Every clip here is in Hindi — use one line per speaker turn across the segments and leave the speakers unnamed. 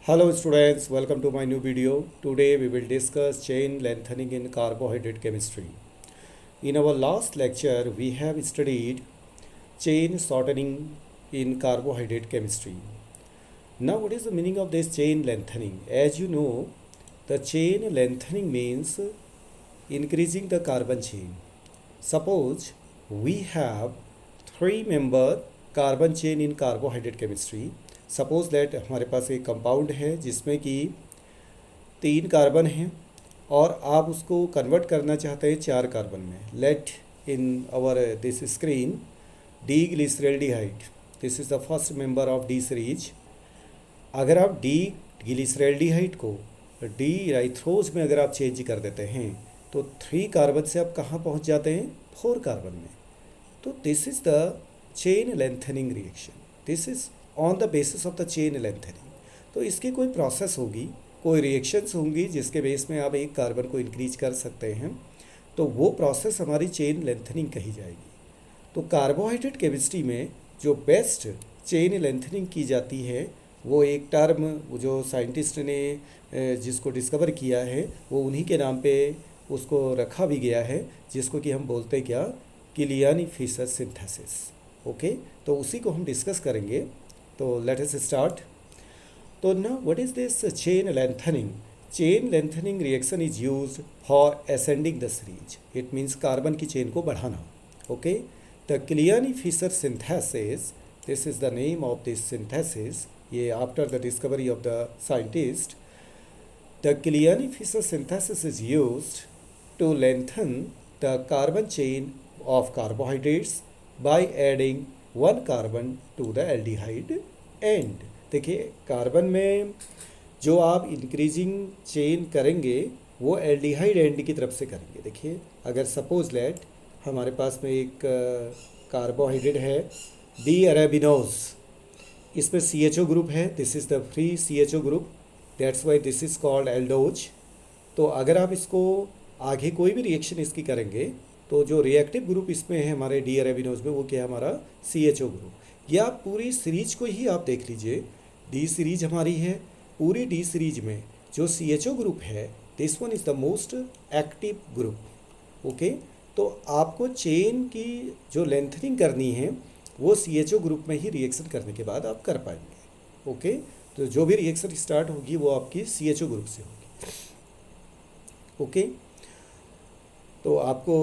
Hello students, welcome to my new video. Today we will discuss chain lengthening in carbohydrate chemistry. In our last lecture, we have studied chain shortening in carbohydrate chemistry. Now what is the meaning of this chain lengthening? As you know, the chain lengthening means increasing the carbon chain. Suppose we have 3-member carbon chain in carbohydrate chemistry. Suppose that हमारे पास एक कंपाउंड है जिसमें कि 3 कार्बन हैं और आप उसको कन्वर्ट करना चाहते हैं 4 कार्बन में. Let in our this screen D glyceraldehyde. This is the first member of D series. अगर आप डी ग्लिसरल्डिहाइड को डी राइथ्रोज में अगर आप चेंज कर देते हैं तो 3 कार्बन से आप कहाँ पहुँच जाते हैं, 4 कार्बन में. तो this is the chain lengthening reaction. This is on the basis of the chain lengthening. तो इसकी कोई प्रोसेस होगी, कोई रिएक्शंस होंगी जिसके बेस में आप एक कार्बन को इंक्रीज कर सकते हैं. तो वो प्रोसेस हमारी चेन लेंथनिंग कही जाएगी. तो कार्बोहाइड्रेट केमिस्ट्री में जो बेस्ट चेन लेंथनिंग की जाती है वो एक टर्म जो साइंटिस्ट ने जिसको डिस्कवर किया है वो उन्हीं के नाम पे उसको रखा भी गया है, जिसको कि हम बोलते हैं क्या, किलियानी-फिशर सिंथेसिस. ओके, तो उसी को हम डिस्कस करेंगे. तो लेट अस स्टार्ट. तो ना what is this chain lengthening? Chain lengthening reaction is used for ascending the series. It means carbon की चेन को बढ़ाना. Okay, the Kiliani Fischer synthesis, this is the name of this synthesis. ये after the discovery of the scientist, the Kiliani Fischer synthesis is used to lengthen the carbon chain of carbohydrates by adding 1 carbon to the aldehyde end. देखिए, कार्बन में जो आप इंक्रीजिंग चेन करेंगे वो एल्डिहाइड एंड की तरफ से करेंगे. देखिए, अगर सपोज लेट हमारे पास में एक कार्बोहाइड्रेट है डी अरेबिनोज, इसमें CHO ग्रुप है. This is the free CHO group, that's why this is called aldose. तो अगर आप इसको आगे कोई भी रिएक्शन इसकी करेंगे तो जो रिएक्टिव ग्रुप इसमें है हमारे डी अरेबिनोज में, वो क्या है, हमारा CHO ग्रुप. या पूरी सीरीज को ही आप देख लीजिए, डी सीरीज हमारी है. पूरी डी सीरीज में जो CHO ग्रुप है, this one is the most active group. Okay, तो आपको चेन की जो लेंथनिंग करनी है वो CHO ग्रुप में ही रिएक्शन करने के बाद आप कर पाएंगे. ओके, तो जो भी रिएक्शन स्टार्ट होगी वो आपकी CHO ग्रुप से होगी. ओके, तो आपको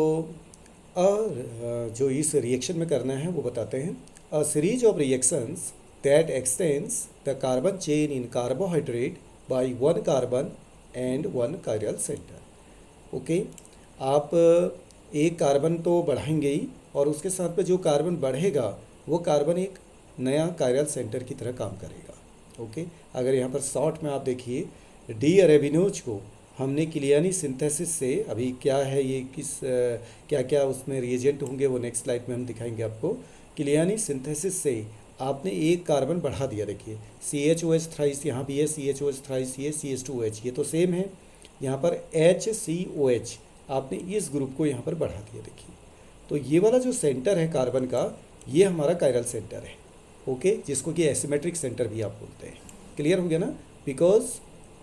जो इस रिएक्शन में करना है वो बताते हैं. A series of reactions that extends the carbon chain in carbohydrate by 1 carbon and 1 chiral centre. Okay, आप एक कार्बन तो बढ़ाएंगे ही और उसके साथ में जो कार्बन बढ़ेगा वो कार्बन एक नया कायरल सेंटर की तरह काम करेगा. ओके, अगर यहाँ पर शॉर्ट में आप देखिए, डी अरेबिनोज को हमने किलियानी सिंथेसिस से, अभी क्या है ये, किस क्या क्या उसमें रिएजेंट होंगे वो नेक्स्ट स्लाइड में हम दिखाएंगे आपको. किलियानी सिंथेसिस से आपने एक कार्बन बढ़ा दिया. देखिए, CHOH थ्राइस यहाँ भी है, CHOH थ्राइस ये, CH2OH ये तो सेम है. यहाँ पर HCOH आपने इस ग्रुप को यहाँ पर बढ़ा दिया. देखिए, तो ये वाला जो सेंटर है कार्बन का, ये हमारा कायरल सेंटर है. ओके, जिसको कि एसिमेट्रिक सेंटर भी आप बोलते हैं. क्लियर हो गया ना? Because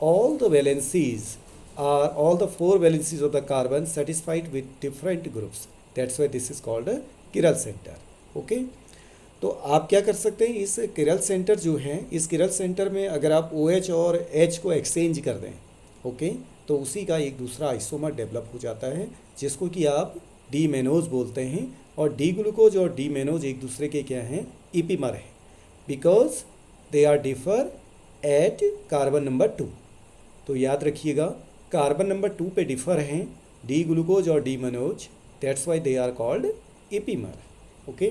all the valencies are all the 4 valencies of the carbon satisfied with different groups. That's why this is called a chiral center. Okay, तो आप क्या कर सकते हैं, इस chiral center जो है, इस chiral center में अगर आप OH और H को एक्सचेंज कर दें, ओके, तो उसी का एक दूसरा आइसोमर डेवलप हो जाता है जिसको कि आप डी मेनोज बोलते हैं. और डी ग्लूकोज और डी मेनोज एक दूसरे के क्या हैं, इपीमर हैं, because they are differ at carbon number 2. तो याद रखिएगा, कार्बन नंबर 2 पे डिफर हैं डी ग्लूकोज और D mannose, that's why they are called epimer. Okay,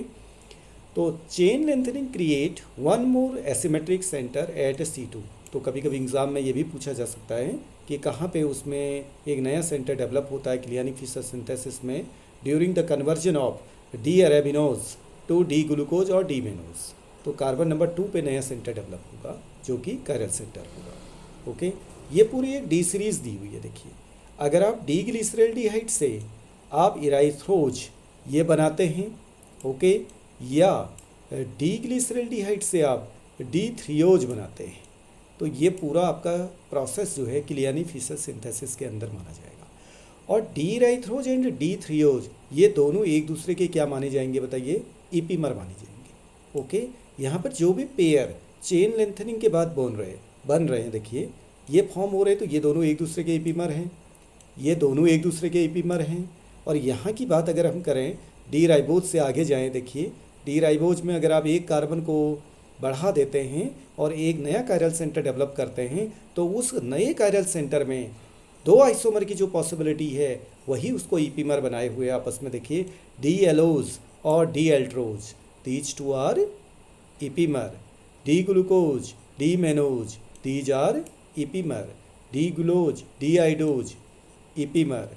तो chain lengthening create 1 more asymmetric centre at C2. तो कभी कभी एग्ज़ाम में ये भी पूछा जा सकता है कि कहाँ पे उसमें एक नया सेंटर डेवलप होता है किलियानी-फिशर सिंथेसिस में during the conversion of D arabinose to D glucose और डी मेनोज. तो कार्बन नंबर 2 पे नया सेंटर डेवलप होगा जो कि कायरल सेंटर होगा. ओके, ये पूरी एक डी सीरीज़ दी हुई है. देखिए, अगर आप डी ग्लिसरल्डिहाइड से आप इराइथ्रोज ये बनाते हैं, ओके, या डी ग्लिसरल्डिहाइड से आप डी थ्रियोज बनाते हैं, तो ये पूरा आपका प्रोसेस जो है क्लियानी-फिशर सिंथेसिस के अंदर माना जाएगा। और डी राइथ्रोज एंड डी थ्रियोज ये दोनों एक दूसरे के क्या माने जाएंगे बताइए, ईपीमर माने जाएंगे। ओके, यहाँ पर जो भी पेयर चेन लेंथनिंग के बाद बन रहे हैं, देखिए ये फॉर्म हो रहे हैं, तो ये दोनों एक दूसरे के ईपीमर हैं, ये दोनों एक दूसरे के ईपीमर हैं। और यहाँ की बात अगर हम करें डी राइबोज से आगे जाएं, देखिए डी राइबोज में अगर आप एक कार्बन को बढ़ा देते हैं और एक नया कायरल सेंटर डेवलप करते हैं, तो उस नए कायरल सेंटर में दो आइसोमर की जो पॉसिबिलिटी है वही उसको ईपीमर बनाए हुए आपस में, देखिए डी एलोज और D altrose, these two are epimer. D glucose, D mannose, these are epimer. D glucose, D idose, epimer.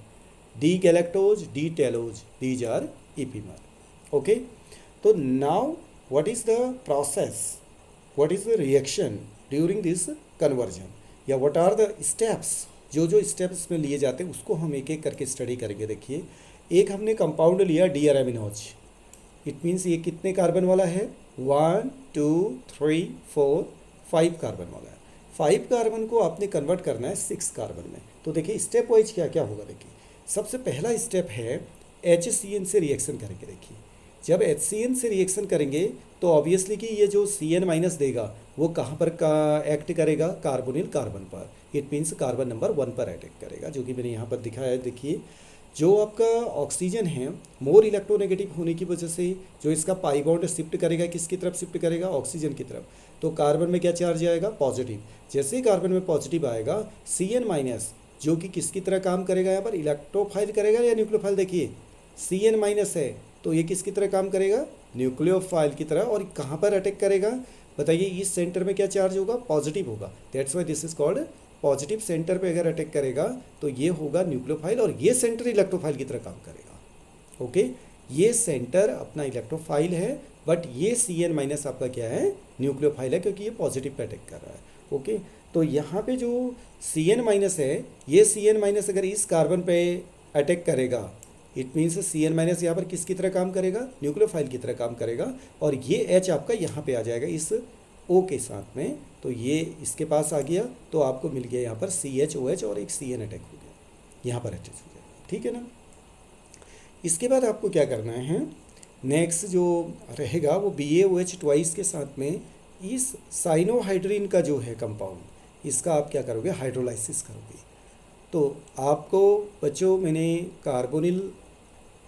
D galactose, D talose, these are epimer. Okay, तो now what is the process, what is the reaction during this conversion, या what are the steps, जो स्टेप्स में लिए जाते हैं उसको हम एक एक करके स्टडी करेंगे। देखिए एक हमने कंपाउंड लिया डी अरामिनोज, इट मीन्स ये कितने कार्बन वाला है, 1 2 3 4 5 कार्बन वाला है। 5 कार्बन को आपने कन्वर्ट करना है 6 कार्बन में। तो देखिए स्टेप वाइज क्या क्या होगा। देखिए सबसे पहला स्टेप है HCN से रिएक्शन करेंगे। देखिए जब HCN से रिएक्शन करेंगे तो ऑब्वियसली कि ये जो CN माइनस देगा वो कहाँ पर एक्ट करेगा, कार्बोनिल कार्बन पर, इट मीन्स कार्बन नंबर 1 पर अटैक करेगा, जो कि मैंने यहाँ पर दिखाया है। देखिए जो आपका ऑक्सीजन है मोर इलेक्ट्रोनेगेटिव होने की वजह से जो इसका पाई बॉन्ड शिफ्ट करेगा, किसकी तरफ शिफ्ट करेगा, ऑक्सीजन की तरफ। तो कार्बन में क्या चार्ज आएगा, पॉजिटिव। जैसे ही कार्बन में पॉजिटिव आएगा CN माइनस जो कि किसकी तरह काम करेगा, यहाँ पर इलेक्ट्रोफाइल करेगा या न्यूक्लियोफाइल। देखिए CN माइनस है तो ये किसकी तरह काम करेगा, न्यूक्लियोफाइल की तरह। और कहाँ पर अटैक करेगा बताइए, इस सेंटर में क्या चार्ज होगा, पॉजिटिव होगा। That's why this is called positive centre पे अगर अटैक करेगा तो ये होगा न्यूक्लियोफाइल और ये सेंटर इलेक्ट्रोफाइल की तरह काम करेगा। ओके, ये सेंटर अपना इलेक्ट्रोफाइल है बट ये CN माइनस आपका क्या है, न्यूक्लियोफाइल है, क्योंकि ये पॉजिटिव पे अटैक कर रहा है। ओके, तो यहाँ पे जो CN माइनस है, ये CN माइनस अगर इस कार्बन पे अटैक करेगा, इट मीन्स CN माइनस यहाँ पर किसकी तरह काम करेगा, न्यूक्लियोफाइल की तरह काम करेगा। और ये H आपका यहाँ पे आ जाएगा इस O के साथ में, तो ये इसके पास आ गया, तो आपको मिल गया यहाँ पर CHOH और एक CN अटैक हो गया, यहाँ पर अटैच हो जाएगा। ठीक है ना। इसके बाद आपको क्या करना है, नेक्स्ट जो रहेगा वो BaOH ट्वाइस के साथ में इस साइनोहाइड्रिन का जो है कंपाउंड, इसका आप क्या करोगे, हाइड्रोलाइसिस करोगे। तो आपको बच्चों मैंने कार्बोनिल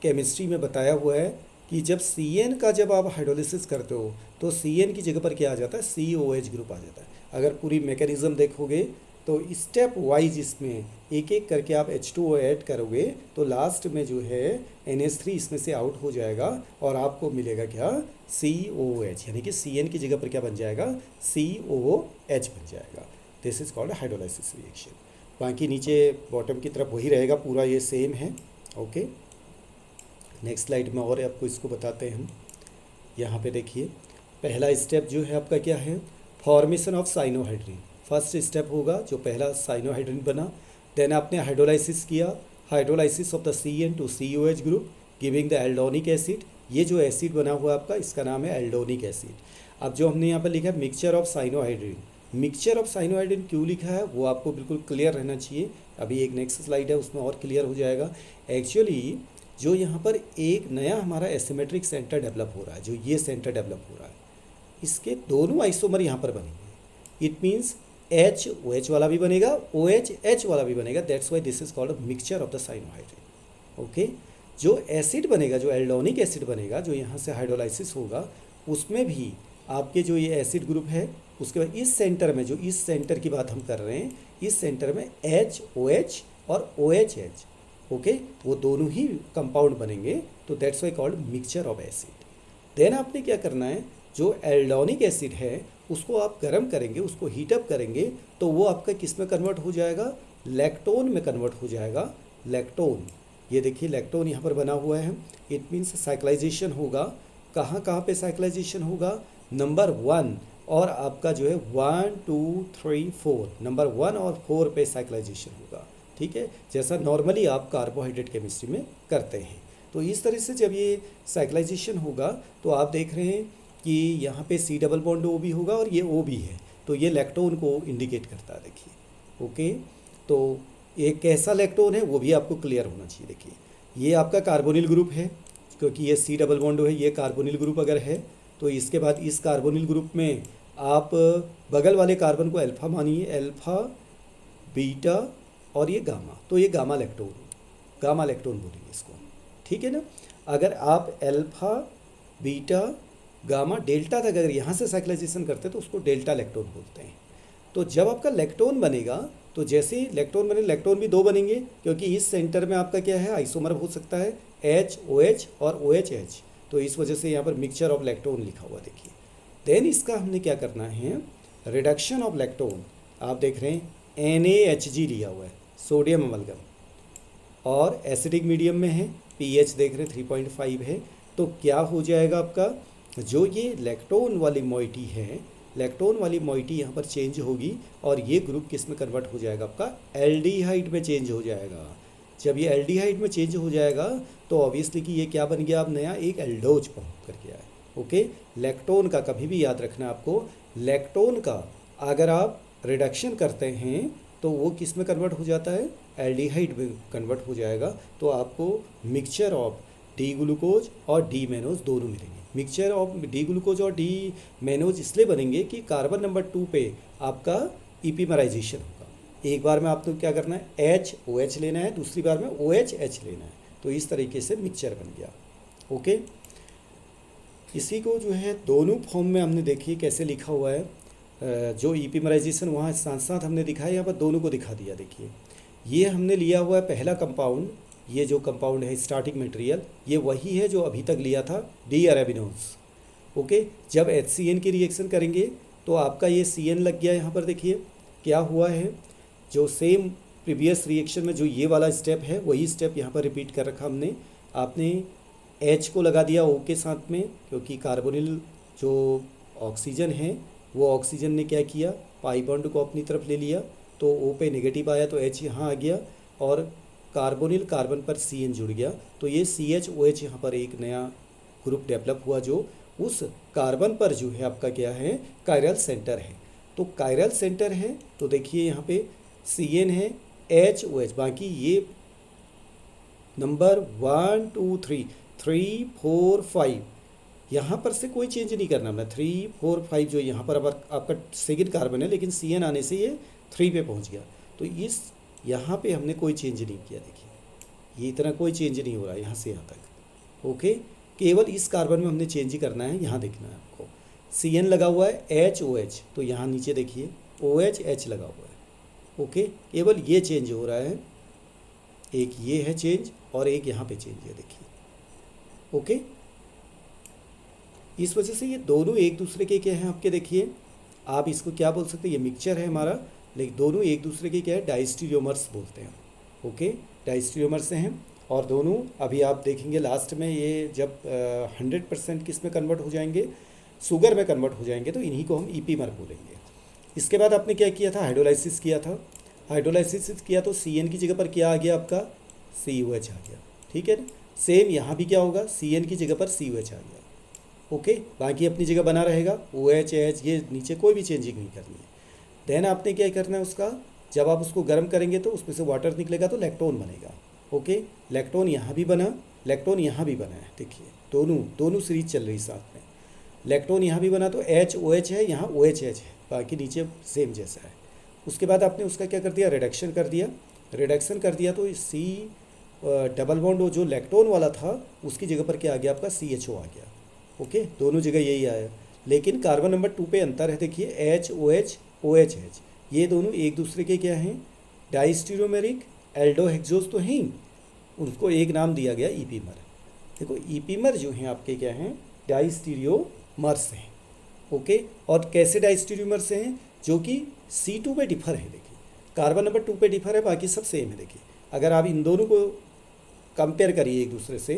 केमिस्ट्री में बताया हुआ है कि जब CN का जब आप हाइड्रोलिसिस करते हो तो CN की जगह पर क्या आ जाता है, COH ग्रुप आ जाता है। अगर पूरी मैकेनिज्म देखोगे तो स्टेप वाइज इसमें एक एक करके आप H2O ऐड करोगे तो लास्ट में जो है NH3 इसमें से आउट हो जाएगा और आपको मिलेगा क्या, COH, यानी कि CN की जगह पर क्या बन जाएगा, COH बन जाएगा। This is called hydrolysis reaction. बाकी नीचे बॉटम की तरफ वही रहेगा, पूरा ये सेम है। ओके, नेक्स्ट स्लाइड में और आपको इसको बताते हैं हम। यहाँ पे देखिए पहला स्टेप जो है आपका क्या है, formation of cyanohydrin. First step होगा जो पहला साइनोहाइड्रिन बना, देन आपने हाइड्रोलाइसिस किया, hydrolysis of the CN to COH group giving the aldonic acid. ये जो एसिड बना हुआ आपका इसका नाम है एल्डोनिक एसिड। अब जो हमने यहाँ पर लिखा है mixture of cyanohydrin, mixture of cyanohydrin क्यों लिखा है वो आपको बिल्कुल क्लियर रहना चाहिए। अभी एक नेक्स्ट स्लाइड है उसमें और क्लियर हो जाएगा। एक्चुअली जो यहाँ पर एक नया हमारा एसिमेट्रिक सेंटर डेवलप हो रहा है, जो ये सेंटर डेवलप हो रहा है, इसके दोनों आइसोमर यहाँ पर बनेंगे। इट मीन्स HOH वाला भी बनेगा, OH वाला भी बनेगा। That's why this is called mixture of the cyanohydrin. Okay, जो एसिड बनेगा, जो एल्डोनिक एसिड बनेगा, जो यहाँ से हाइड्रोलाइसिस होगा, उसमें भी आपके जो ये एसिड ग्रुप है उसके बाद इस सेंटर में, जो इस सेंटर की बात हम कर रहे हैं, इस सेंटर में HOH और OHH, ओके, वो दोनों ही कंपाउंड बनेंगे। तो that's why called mixture of acid. Then आपने क्या करना है, जो एल्डोनिक एसिड है उसको आप गर्म करेंगे, उसको हीटअप करेंगे, तो वो आपका किस में कन्वर्ट हो जाएगा, लैक्टोन में कन्वर्ट हो जाएगा। लैक्टोन, ये देखिए लैक्टोन यहाँ पर बना हुआ है। इट मीन्स साइक्लाइजेशन होगा। कहाँ कहाँ पे साइक्लाइजेशन होगा, नंबर 1 और आपका जो है 1 2 3 4, नंबर 1 और 4 पे साइक्लाइजेशन होगा। ठीक है, जैसा नॉर्मली आप कार्बोहाइड्रेट केमिस्ट्री में करते हैं। तो इस तरह से जब ये साइक्लाइजेशन होगा तो आप देख रहे हैं कि यहाँ पे C डबल बॉन्ड O भी होगा और ये O भी है। तो ये लैक्टोन को इंडिकेट करता है देखिए। ओके, तो एक कैसा लैक्टोन है वो भी आपको क्लियर होना चाहिए। देखिए ये आपका कार्बोनिल ग्रुप है, क्योंकि ये सी डबल बॉन्ड है, ये कार्बोनिल ग्रुप अगर है तो इसके बाद इस कार्बोनिल ग्रुप में आप बगल वाले कार्बन को अल्फा मानिए, अल्फा बीटा और ये गामा, तो ये गामा लैक्टोन बोलेंगे इसको, ठीक है ना। अगर आप अल्फा बीटा गामा डेल्टा तक अगर यहाँ से साइक्लाइजेशन करते हैं तो उसको डेल्टा लैक्टोन बोलते हैं। तो जब आपका लैक्टोन बनेगा तो जैसे ही लैक्टोन बने, लैक्टोन भी 2 बनेंगे, क्योंकि इस सेंटर में आपका क्या है, आइसोमर हो सकता है HOH और OHH, तो इस वजह से यहाँ पर मिक्सचर ऑफ लैक्टोन लिखा हुआ देखिए। देन इसका हमने क्या करना है, रिडक्शन ऑफ लैक्टोन, आप देख रहे हैं NaHG लिया हुआ है, सोडियम अमलगम, और एसिडिक मीडियम में है, pH देख रहे हैं 3.5 है। तो क्या हो जाएगा आपका, जो ये लैक्टोन वाली मॉइटी है, लैक्टोन वाली मॉइटी यहाँ पर चेंज होगी और ये ग्रुप किस में कन्वर्ट हो जाएगा, आपका एल्डिहाइड में चेंज हो जाएगा। जब ये एल्डिहाइड में चेंज हो जाएगा तो ऑब्वियसली कि ये क्या बन गया, अब नया एक एल्डोज फॉर्म कर गया है। ओके, लैक्टोन का कभी भी याद रखना आपको, लैक्टोन का अगर आप रिडक्शन करते हैं तो वो किस में कन्वर्ट हो जाता है, एल्डिहाइड में कन्वर्ट हो जाएगा। तो आपको मिक्सचर ऑफ डी ग्लूकोज और डी मेनोज दोनों मिलेंगे। मिक्सचर ऑफ डी ग्लूकोज और डी मेनोज इसलिए बनेंगे कि कार्बन नंबर 2 पे आपका ईपीमराइजेशन होगा। एक बार में आपको क्या करना है, HOH लेना है, दूसरी बार में OHH लेना है, तो इस तरीके से मिक्सचर बन गया। ओके, इसी को जो है दोनों फॉर्म में हमने देखिए कैसे लिखा हुआ है, जो ईपीमराइजेशन वहाँ साथ साथ हमने दिखाया, यहाँ पर दोनों को दिखा दिया। देखिए ये हमने लिया हुआ है पहला कंपाउंड, ये जो कंपाउंड है स्टार्टिंग मटेरियल, ये वही है जो अभी तक लिया था, डी अरेबिनोज। ओके, जब HCN की रिएक्शन करेंगे तो आपका ये CN लग गया यहाँ पर। देखिए क्या हुआ है, जो सेम प्रीवियस रिएक्शन में जो ये वाला स्टेप है वही स्टेप यहाँ पर रिपीट कर रखा हमने। आपने H को लगा दिया O के साथ में, क्योंकि कार्बोनिल जो ऑक्सीजन है वो ऑक्सीजन ने क्या किया, पाई बॉन्ड को अपनी तरफ ले लिया, तो O पे नेगेटिव आया तो H यहाँ आ गया और कार्बोनिल कार्बन पर CN जुड़ गया, तो ये CHOH यहाँ पर एक नया ग्रुप डेवलप हुआ जो उस कार्बन पर जो है आपका क्या है, कायरल सेंटर है। तो कायरल सेंटर है तो देखिए यहाँ पे CN है, HOH, बाकी ये नंबर 1 2 3 3 4 5 यहाँ पर से कोई चेंज नहीं करना मैं, 3 4 5 जो यहाँ पर अब आपका सेकेंड कार्बन है, लेकिन CN आने से ये 3 पे पहुँच गया, तो इस यहाँ पे हमने कोई चेंज नहीं किया। देखिए ये इतना कोई चेंज नहीं हो रहा है यहाँ से यहाँ तक। ओके, केवल इस कार्बन में हमने चेंज ही करना है, यहाँ देखना है आपको। CN लगा हुआ है HOH, तो यहाँ नीचे देखिए OHH लगा हुआ है। ओके, केवल ये चेंज हो रहा है, एक ये है चेंज और एक यहाँ पे चेंज है देखिए। ओके, इस वजह से ये दोनों एक दूसरे के क्या हैं आपके, देखिए आप इसको क्या बोल सकते हैं, ये मिक्सचर है हमारा, लेकिन दोनों एक दूसरे के क्या है, डाइस्टीरियोमर्स बोलते हैं। ओके, डाइस्टीरियोमर्स हैं, और दोनों अभी आप देखेंगे लास्ट में ये जब 100% किस में कन्वर्ट हो जाएंगे, शुगर में कन्वर्ट हो जाएंगे, तो इन्हीं को हम ईपीमर बोलेंगे। इसके बाद आपने क्या किया था, हाइड्रोलाइसिस किया था। हाइड्रोलाइसिस किया तो CN की जगह पर क्या आ गया आपका, COH आ गया, ठीक है ना। सेम यहाँ भी क्या होगा, CN की जगह पर COH आ गया। ओके, बाकी अपनी जगह बना रहेगा, OHH, ये नीचे कोई भी चेंजिंग नहीं करनी है। देन आपने क्या करना है, उसका जब आप उसको गर्म करेंगे तो उसमें से वाटर निकलेगा तो लैक्टोन बनेगा। ओके, लैक्टोन यहाँ भी बना, लैक्टोन यहाँ भी बना है, देखिए दोनों सीरीज चल रही साथ में। लैक्टोन यहाँ भी बना तो HOH है, यहाँ OHH है, बाकी नीचे सेम जैसा है। उसके बाद आपने उसका क्या कर दिया, रिडक्शन कर दिया तो C डबल बॉन्ड जो लैक्टोन वाला था उसकी जगह पर क्या आ गया आपका, CHO आ गया। ओके, दोनों जगह यही आया, लेकिन कार्बन नंबर 2 पे अंतर है, देखिए HOH OHH, ये दोनों एक दूसरे के क्या हैं, डाइस्टीरियोमेरिक एल्डोहेक्सोज तो हैं, उनको एक नाम दिया गया ईपीमर। देखो ईपीमर जो हैं आपके क्या हैं, डाइस्टीरियोमर्स हैं। ओके, और कैसे डाइस्टीरियोमर्स हैं, जो कि C2 पे डिफर है। देखिए कार्बन नंबर 2 पे डिफर है, बाकी सब सेम है। देखिए अगर आप इन दोनों को कंपेयर करिए एक दूसरे से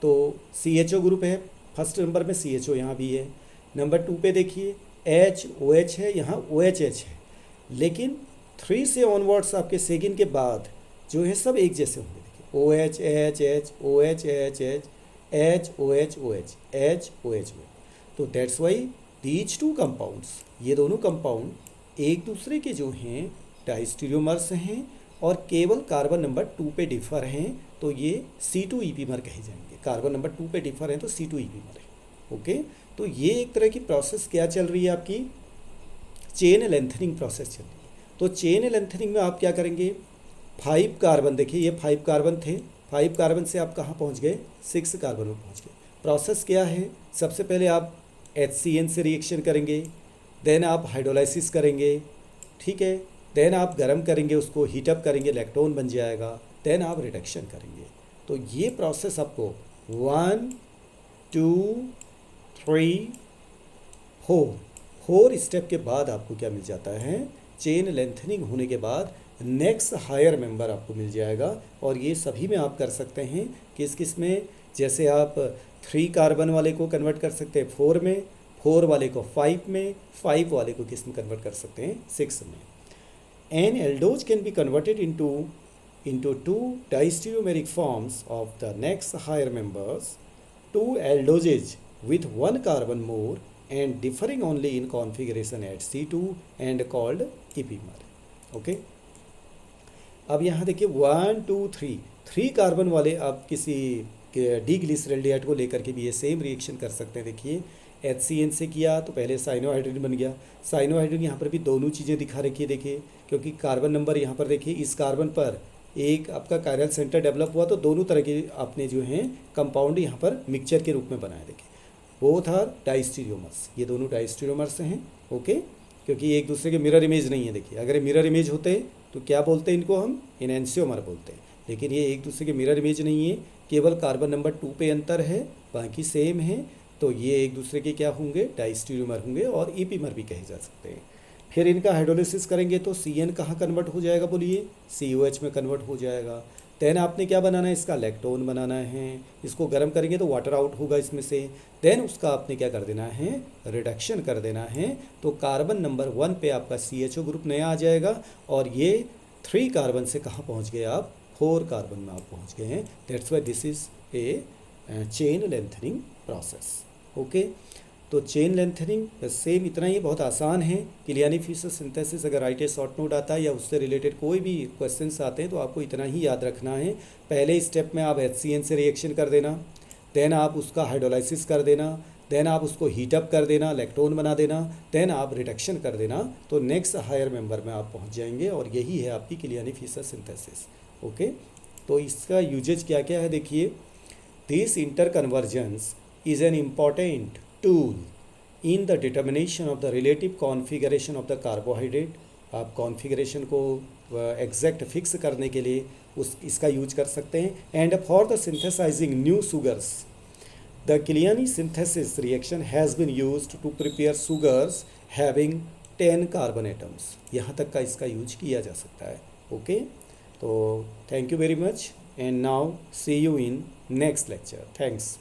तो CHO ग्रुप है, फर्स्ट नंबर में CHO यहाँ भी है, नंबर 2 पे देखिए HOH है, यहाँ OHH है, लेकिन 3 से ऑनवर्ड्स आपके सेकेंड के बाद जो है सब एक जैसे होंगे। देखिए OHH OHH H OH OH H OH, तो that's why these two compounds, ये दोनों कंपाउंड एक दूसरे के जो हैं डाइस्टीरियोमर्स हैं और केवल कार्बन नंबर 2 पे डिफर हैं, तो ये C2 ईपीमर कहे जाएंगे। कार्बन नंबर 2 पे डिफर हैं तो C2 ईपीमर है। ओके, तो ये एक तरह की प्रोसेस क्या चल रही है आपकी, चेन लेंथनिंग प्रोसेस चल रही है। तो चेन लेंथनिंग में आप क्या करेंगे, 5 कार्बन, देखिए ये 5 कार्बन थे, 5 कार्बन से आप कहाँ पहुँच गए, 6 कार्बन में पहुँच गए। प्रोसेस क्या है, सबसे पहले आप HCN से रिएक्शन करेंगे, देन आप हाइड्रोलाइसिस करेंगे, ठीक है, देन आप गर्म करेंगे, उसको हीटअप करेंगे, लैक्टोन बन जाएगा, देन आप रिडक्शन करेंगे। तो ये प्रोसेस आपको 1 2 3 4 स्टेप के बाद आपको क्या मिल जाता है, चेन लेंथनिंग होने के बाद नेक्स्ट हायर मेंबर आपको मिल जाएगा। और ये सभी में आप कर सकते हैं, किस किस में, जैसे आप 3 कार्बन वाले को कन्वर्ट कर सकते हैं 4 में, 4 वाले को 5 में, 5 वाले को किस में कन्वर्ट कर सकते हैं, 6 में। An aldose can be converted into 2 diastereomeric forms of the next higher members. 2 aldoses with 1 carbon more and differing only in configuration at C2 and called epimer. Okay? अब यहाँ देखिए 1 2 3 कार्बन वाले आप किसी डीग्लिसरल्डिहाइड को लेकर के भी ये सेम रिएक्शन कर सकते हैं। देखिए HCN से किया तो पहले साइनोहाइड्रोजन बन गया, साइनोहाइड्रोजन यहाँ पर भी दोनों चीज़ें दिखा रखी है, देखिए क्योंकि कार्बन नंबर यहाँ पर देखिए इस कार्बन पर एक आपका कायरल सेंटर डेवलप हुआ, तो दोनों तरह के आपने जो हैं कंपाउंड यहाँ पर मिक्सचर के रूप में बनाए। देखिए बोथ आर डाइस्टीरियोमर्स, ये दोनों डाइस्टीरियोमर्स हैं। ओके, क्योंकि एक दूसरे के मिरर इमेज नहीं है। देखिए अगर मिरर इमेज होते तो क्या बोलते हैं इनको, हम इनएंसियोमर बोलते हैं, लेकिन ये एक दूसरे के मिरर इमेज नहीं है, केवल कार्बन नंबर 2 पे अंतर है, बाकी सेम है। तो ये एक दूसरे के क्या होंगे, डाइस्टीरियोमर होंगे और ईपीमर भी कहे जा सकते हैं। फिर इनका हाइड्रोलिसिस करेंगे तो CN कहाँ कन्वर्ट हो जाएगा, बोलिए COH में कन्वर्ट हो जाएगा। देन आपने क्या बनाना है, इसका लैक्टोन बनाना है, इसको गर्म करेंगे तो वाटर आउट होगा इसमें से। देन उसका आपने क्या कर देना है, रिडक्शन कर देना है, तो कार्बन नंबर 1 पे आपका CHO ग्रुप नया आ जाएगा और ये 3 कार्बन से कहाँ पहुँच गए आप, 4 कार्बन में आप पहुँच गए हैं। That's why this is a chain lengthening process. Okay, तो चेन लेंथनिंग सेम इतना ही, बहुत आसान है। किलियानी-फिशर सिंथेसिस अगर राइट ए शॉर्ट नोट आता है या उससे रिलेटेड कोई भी क्वेश्चंस आते हैं तो आपको इतना ही याद रखना है। पहले स्टेप में आप HCN से रिएक्शन कर देना, देन आप उसका हाइड्रोलाइसिस कर देना, देन आप उसको हीटअप कर देना, लैक्टोन बना देना, देन आप रिडक्शन कर देना, तो नेक्स्ट हायर मेंबर में आप पहुँच जाएंगे और यही है आपकी किलियानी-फिशर सिंथेसिस। ओके, तो इसका यूजेज क्या क्या है, देखिए this inter convergence is an important tool in the determination of the relative configuration of the carbohydrate। आप कॉन्फ़िगरेशन को एग्जैक्ट फिक्स करने के लिए इसका यूज कर सकते हैं। And for the synthesising new sugars the Kiliani synthesis reaction has been used to prepare sugars having 10 carbon atoms. यहाँ तक का इसका यूज किया जा सकता है। ओके, तो thank you very much and now see you in next lecture. Thanks.